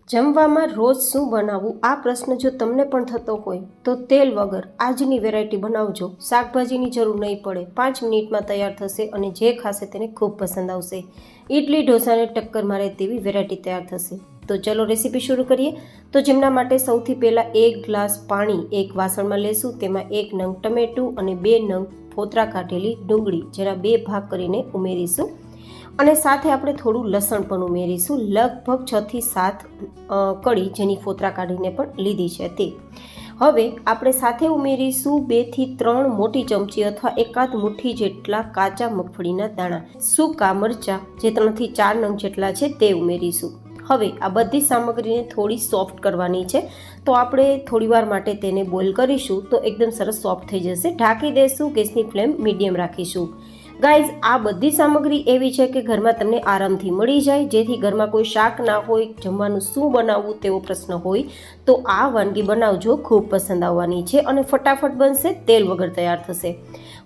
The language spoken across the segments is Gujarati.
જમવામાં રોજ શું બનાવવું આ પ્રશ્ન જો તમને પણ થતો હોય તો તેલ વગર આજની વેરાયટી બનાવજો. શાકભાજીની જરૂર નહીં પડે, 5 મિનિટમાં તૈયાર થશે અને જે ખાશે તેને ખૂબ પસંદ આવશે. ઇડલી ઢોસાને ટક્કર મારે તેવી વેરાયટી તૈયાર થશે. તો ચલો રેસીપી શરૂ કરીએ. તો જેમના માટે સૌથી પહેલાં 1 ગ્લાસ પાણી એક વાસણમાં લેશું. તેમાં 1 નંગ ટમેટું અને 2 નંગ ફોતરા કાઢેલી ડુંગળી જેના 2 ભાગ કરીને ઉમેરીશું. અને સાથે આપણે થોડું લસણ પણ ઉમેરીશું. લગભગ 6 થી 7 કળી જેની ફોતરા કાઢીને પણ લીધી છે તે. હવે આપણે સાથે ઉમેરીશું 2 થી 3 મોટી ચમચી અથવા એકાદ મુઠ્ઠી જેટલા કાચા મગફળીના દાણા. સૂકા મરચાં જે 3 થી 4 નંગ જેટલા છે તે ઉમેરીશું. હવે આ બધી સામગ્રીને થોડી સોફ્ટ કરવાની છે, તો આપણે થોડીવાર માટે તેને બોઇલ કરીશું તો એકદમ સરસ સોફ્ટ થઈ જશે. ઢાંકી દઈશું, ગેસની ફ્લેમ મીડિયમ રાખીશું. ગાઈઝ, આ બધી સામગ્રી એવી છે કે ઘરમાં તમને આરામથી મળી જાય, જેથી ઘરમાં કોઈ શાક ના હોય, જમવાનું શું બનાવવું તેવો પ્રશ્ન હોય તો આ વાનગી બનાવજો, ખૂબ પસંદ આવવાની છે અને ફટાફટ બનશે, તેલ વગર તૈયાર થશે.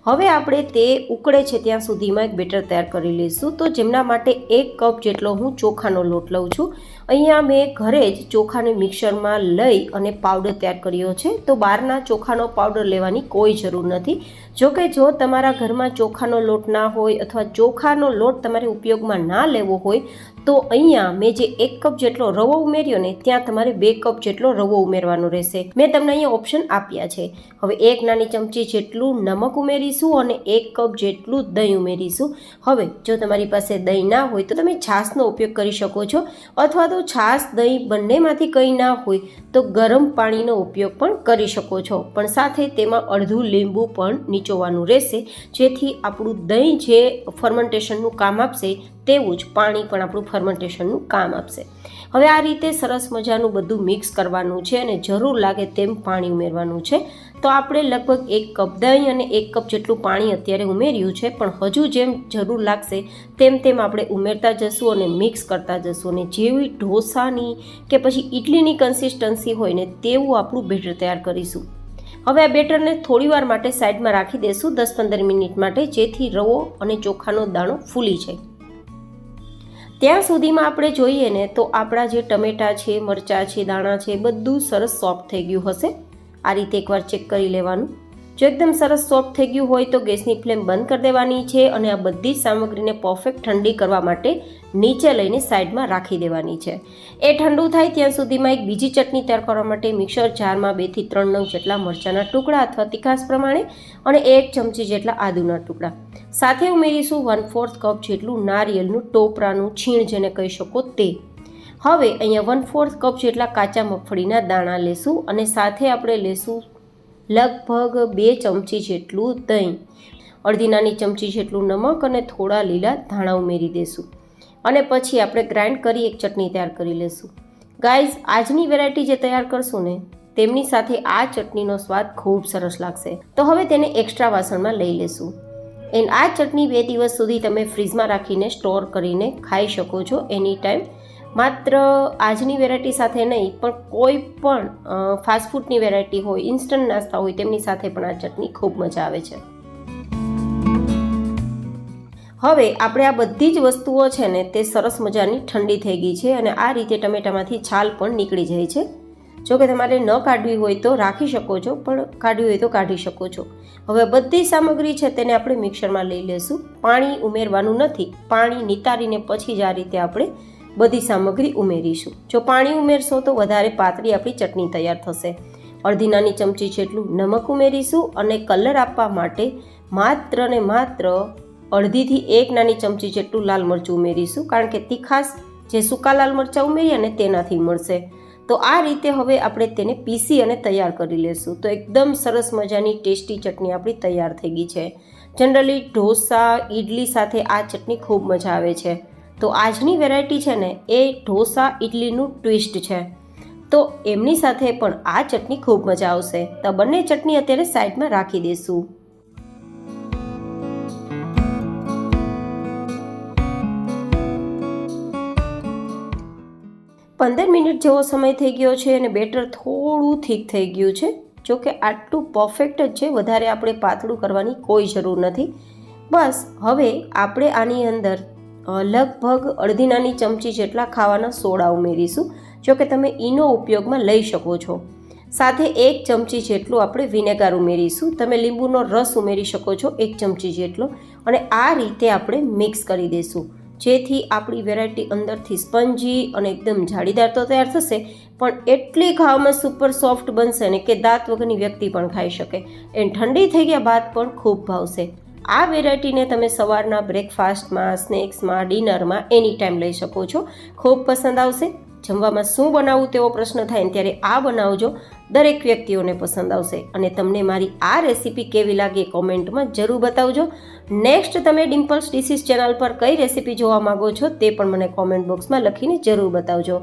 હવે આપણે તે ઉકળે છે ત્યાં સુધીમાં એક બેટર તૈયાર કરી લઈશું. તો જેમના માટે 1 કપ જેટલો હું ચોખાનો લોટ લઉં છું. અહીંયા મેં ઘરે જ ચોખાને મિક્સરમાં લઈ અને પાવડર તૈયાર કર્યો છે. તો બહારના ચોખાનો પાવડર લેવાની કોઈ જરૂર નથી. જોકે જો તમારા ઘરમાં ચોખાનો લોટ ના હોય અથવા ચોખાનો લોટ તમારે ઉપયોગમાં ના લેવો હોય તો અહીંયા મેં જે 1 કપ જેટલો રવો ઉમેર્યો ને ત્યાં તમારે 2 કપ જેટલો રવો ઉમેરવાનો રહેશે. મેં તમને અહીંયા ઓપ્શન આપ્યા છે. હવે 1 નાની ચમચી જેટલું નમક ઉમેરીશું અને 1 કપ જેટલું દહીં ઉમેરીશું. હવે જો તમારી પાસે દહીં ના હોય તો તમે છાશનો ઉપયોગ કરી શકો છો, અથવા તો છાશ દહીં બંનેમાંથી કંઈ ના હોય તો ગરમ પાણીનો ઉપયોગ પણ કરી શકો છો. પણ સાથે તેમાં અડધું લીંબુ પણ નીચોવાનું રહેશે, જેથી આપણું દહીં જે ફર્મેન્ટેશનનું કામ આપશે તેવું જ પાણી પણ આપણું ફર્મેન્ટેશનનું કામ આપશે. હવે આ રીતે સરસ મજાનું બધું મિક્સ કરવાનું છે અને જરૂર લાગે તેમ પાણી ઉમેરવાનું છે. તો આપણે લગભગ 1 કપ દહીં અને 1 કપ જેટલું પાણી અત્યારે ઉમેર્યું છે, પણ હજુ જેમ જરૂર લાગશે તેમ તેમ આપણે ઉમેરતા જશું અને મિક્સ કરતા જશું. અને જેવી ઢોસાની કે પછી ઇડલીની કન્સિસ્ટન્સી હોય ને તેવું આપણું બેટર તૈયાર કરીશું. હવે આ બેટરને થોડીવાર માટે સાઈડમાં રાખી દઈશું, 10-15 મિનિટ માટે, જેથી રવો અને ચોખાનો દાણો ફૂલી જાય. ત્યાં સુધીમાં આપણે જોઈએ ને તો આપણા જે ટમેટાં છે, મરચાં છે, દાણા છે, બધું સરસ સોફ્ટ થઈ ગયું હશે. આ રીતે એકવાર ચેક કરી લેવાનું. જો એકદમ સરસ સોફ્ટ થઈ ગયું હોય તો ગેસની ફ્લેમ બંધ કરી દેવાની છે અને આ બધી સામગ્રીને પરફેક્ટ ઠંડી કરવા માટે નીચે લઈને સાઈડમાં રાખી દેવાની છે. એ ઠંડુ થાય ત્યાં સુધીમાં એક બીજી ચટણી તૈયાર કરવા માટે મિક્સર જારમાં 2 થી 3 નંગ જેટલા મરચાંના ટુકડા અથવા તીખાસ પ્રમાણે અને 1 ચમચી જેટલા આદુના ટુકડા. સાથે ઉમેરીશું 1/4 કપ જેટલું નારિયેળનું ટોપરાનું છીણ જેને કહી શકો તે. હવે અહીંયા 1/4 કપ જેટલા કાચા મગફળીના દાણા લેશું અને સાથે આપણે લેશું લગભગ 2 ચમચી જેટલું દહીં, અડધી નાની ચમચી જેટલું નમક અને થોડા લીલા ધાણા ઉમેરી દઈશું. અને પછી આપણે ગ્રાઇન્ડ કરી એક ચટણી તૈયાર કરી લઈશું. ગાઈઝ, આજની વેરાયટી જે તૈયાર કરશું ને તેમની સાથે આ ચટણીનો સ્વાદ ખૂબ સરસ લાગશે. તો હવે તેને એક્સ્ટ્રા વાસણમાં લઈ લેશું. આ ચટણી 2 દિવસ સુધી તમે ફ્રીજમાં રાખીને સ્ટોર કરીને ખાઈ શકો છો એની ટાઈમ. માત્ર આજની વેરાયટી સાથે નહીં, પણ કોઈ પણ ફાસ્ટફૂડની વેરાયટી હોય, ઇન્સ્ટન્ટ નાસ્તા હોય, તેમની સાથે પણ આ ચટણી ખૂબ મજા આવે છે. હવે આપણે આ બધી જ વસ્તુઓ છે ને તે સરસ મજાની ઠંડી થઈ ગઈ છે અને આ રીતે ટમેટામાંથી છાલ પણ નીકળી જાય છે. જો કે તમારે ન કાઢવી હોય તો રાખી શકો છો, પણ કાઢવી હોય તો કાઢી શકો છો. હવે બધી સામગ્રી છે તેને આપણે મિક્સરમાં લઈ લઈશું. પાણી ઉમેરવાનું નથી, પાણી નિતારીને પછી જ આ રીતે આપણે બધી સામગ્રી ઉમેરીશું. જો પાણી ઉમેરશો તો વધારે પાતળી આપણી ચટણી તૈયાર થશે. અડધી નાની ચમચી જેટલું નમક ઉમેરીશું અને કલર આપવા માટે માત્ર ને માત્ર અડધીથી 1 નાની ચમચી જેટલું લાલ મરચું ઉમેરીશું, કારણ કે તીખાસ જે સૂકા લાલ મરચાં ઉમેરીએ ને તેનાથી મળશે. તો આ રીતે હવે આપણે તેને પીસી અને તૈયાર કરી લેશું. તો એકદમ સરસ મજાની ટેસ્ટી ચટણી આપણી તૈયાર થઈ ગઈ છે. જનરલી ઢોસા, ઇડલી સાથે આ ચટણી ખૂબ મજા આવે છે. તો આજની વેરાયટી છે ને એ ઢોસા ઇડલીનું ટ્વિસ્ટ છે, તો એમની સાથે પણ આ ચટણી ખૂબ મજા આવશે. તો બંને ચટણી અત્યારે સાઈડમાં રાખી દઈશું. પંદર મિનિટ જેવો સમય થઈ ગયો છે અને બેટર થોડું થીક થઈ ગયું છે. જોકે આટલું પરફેક્ટ જ છે, વધારે આપણે પાતળું કરવાની કોઈ જરૂર નથી. બસ હવે આપણે આની અંદર લગભગ અડધી નાની ચમચી જેટલા ખાવાના સોડા ઉમેરીશું. જો કે તમે ઈનો ઉપયોગમાં લઈ શકો છો. સાથે 1 ચમચી જેટલું આપણે વિનેગાર ઉમેરીશું. તમે લીંબુનો રસ ઉમેરી શકો છો 1 ચમચી જેટલો, અને આ રીતે આપણે મિક્સ કરી દઈશું, જેથી આપણી વેરાયટી અંદરથી સ્પંજી અને એકદમ જાળીદાર તો તૈયાર થશે, પણ એટલી ખાવામાં સુપર સોફ્ટ બનશે ને કે દાંત વગરની વ્યક્તિ પણ ખાઈ શકે. એ ઠંડી થઈ ગયા બાદ પણ ખૂબ ભાવશે. આ વેરાયટીને તમે સવારના બ્રેકફાસ્ટમાં, સ્નેક્સમાં, ડિનરમાં એની ટાઈમ લઈ શકો છો. ખૂબ પસંદ આવશે. જમવામાં શું બનાવવું તેવો પ્રશ્ન થાય ને ત્યારે આ બનાવજો, દરેક વ્યક્તિઓને પસંદ આવશે. અને તમને મારી આ રેસીપી કેવી લાગી કોમેન્ટમાં જરૂર બતાવજો. નેક્સ્ટ તમે ડિમ્પલ્સ ડિશિસ ચેનલ પર કઈ રેસીપી જોવા માગો છો તે પણ મને કોમેન્ટ બોક્સમાં લખીને જરૂર બતાવજો.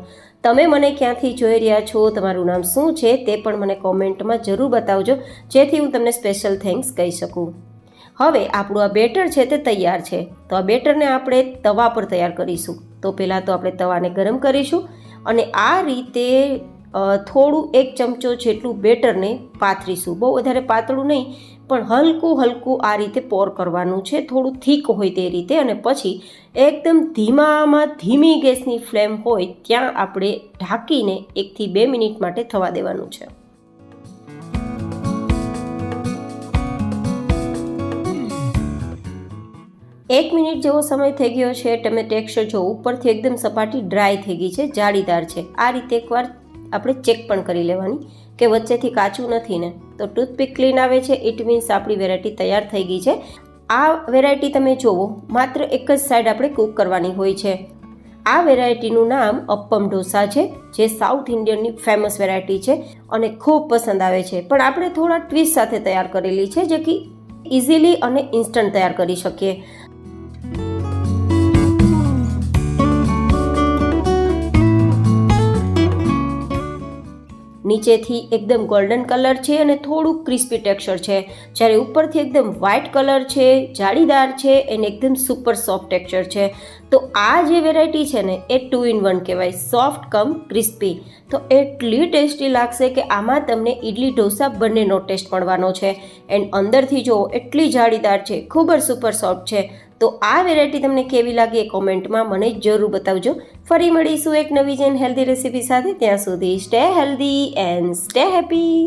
તમે મને ક્યાંથી જોઈ રહ્યા છો, તમારું નામ શું છે તે પણ મને કોમેન્ટમાં જરૂર બતાવજો, જેથી હું તમને સ્પેશિયલ થેન્ક્સ કહી શકું. હવે આપણું આ બેટર છે તે તૈયાર છે. તો આ બેટરને આપણે તવા પર તૈયાર કરીશું. તો પહેલાં તો આપણે તવાને ગરમ કરીશું અને આ રીતે થોડું 1 ચમચો જેટલું બેટરને પાથરીશું. બહુ વધારે પાતળું નહીં, પણ હલકું હલકું આ રીતે પોર કરવાનું છે, થોડું થીક હોય તે રીતે. અને પછી એકદમ ધીમી ગેસની ફ્લેમ હોય ત્યાં આપણે ઢાંકીને 1 થી 2 મિનિટ માટે થવા દેવાનું છે. એક મિનિટ જેવો સમય થઈ ગયો છે. તમે ટેક્સચર જો ઉપરથી એકદમ સપાટી ડ્રાય થઈ ગઈ છે, જાળીદાર છે. આ રીતે એકવાર આપણે ચેક પણ કરી લેવાની કે વચ્ચેથી કાચું નથી ને. તો ટૂથપીક ક્લીન આવે છે, ઇટ મીન્સ આપણી વેરાયટી તૈયાર થઈ ગઈ છે. આ વેરાયટી તમે જુઓ, માત્ર એક જ સાઈડ આપણે કૂક કરવાની હોય છે. આ વેરાયટીનું નામ અપ્પમ ઢોસા છે, જે સાઉથ ઇન્ડિયનની ફેમસ વેરાયટી છે અને ખૂબ પસંદ આવે છે. પણ આપણે થોડા ટ્વિસ્ટ સાથે તૈયાર કરેલી છે, જે કે ઇઝીલી અને ઇન્સ્ટન્ટ તૈયાર કરી શકીએ. નીચેથી એકદમ ગોલ્ડન કલર છે અને થોડું ક્રિસ્પી ટેક્સચર છે, જ્યારે ઉપરથી એકદમ વ્હાઇટ કલર છે, જાળીદાર છે અને એકદમ સુપર સોફ્ટ ટેક્સચર છે. તો આ જે વેરાયટી છે ને એ 2 in 1 કહેવાય, સોફ્ટ કમ ક્રિસ્પી. તો એટલી ટેસ્ટી લાગશે કે આમાં તમને ઇડલી ઢોસા બંનેનો ટેસ્ટ મળવાનો છે. એન્ડ અંદરથી જુઓ એટલી જાળીદાર છે, ખૂબ જ સુપર સોફ્ટ છે. તો આ વેરાયટી તમને કેવી લાગી એ કોમેન્ટમાં મને જરૂર બતાવજો. ફરી મળીશું એક નવી જેન હેલ્ધી રેસીપી સાથે. ત્યાં સુધી stay healthy and stay happy.